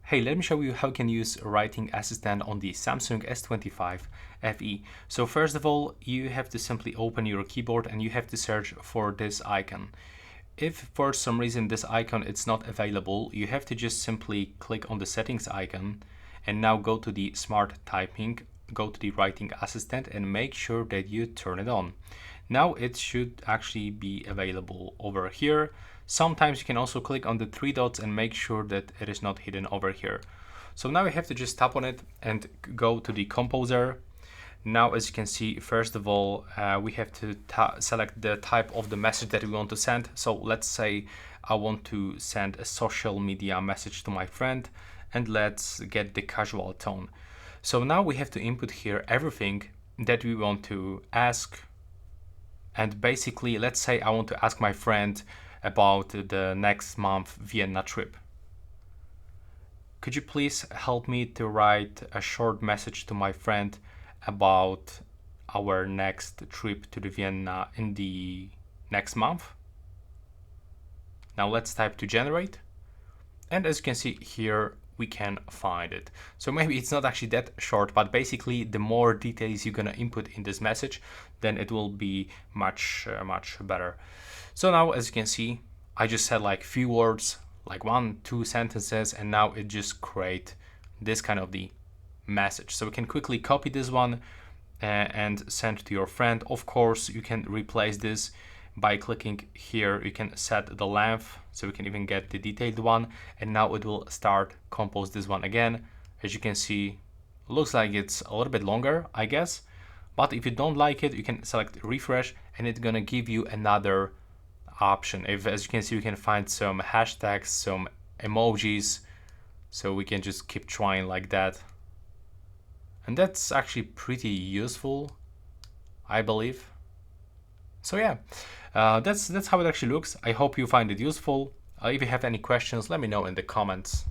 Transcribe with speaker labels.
Speaker 1: Hey, let me show you how you can use writing assistant on the Samsung S25 FE. So first of all, you have to simply open your keyboard and you have to search for this icon. If for some reason this icon is not available, you have to just simply click on the settings icon and now go to the smart typing, go to the writing assistant and make sure that you turn it on. Now it should actually be available over here. Sometimes you can also click on the three dots and make sure that it is not hidden over here. So now we have to just tap on it and go to the composer. Now, as you can see, first of all, we have to select the type of the message that we want to send. So let's say I want to send a social media message to my friend, and let's get the casual tone. So now we have to input here everything that we want to ask. And basically, let's say I want to ask my friend about the next month Vienna trip. Could you please help me to write a short message to my friend about our next trip to the Vienna in the next month? Now let's type to generate. And as you can see here, we can find it. So maybe it's not actually that short, but basically the more details you're gonna input in this message, then it will be much better. So now, as you can see, I just said like few words, like 1-2 sentences, and now it just create this kind of the message. So we can quickly copy this one and send to your friend. Of course, you can replace this by clicking here. You can set the length, so we can even get the detailed one, and now it will start compose this one again. As you can see, looks like it's a little bit longer, I guess, but if you don't like it, you can select refresh and it's gonna give you another option. If, as you can see, you can find some hashtags, some emojis, so we can just keep trying like that. And that's actually pretty useful, I believe. So yeah, that's how it actually looks. I hope you find it useful. If you have any questions, let me know in the comments.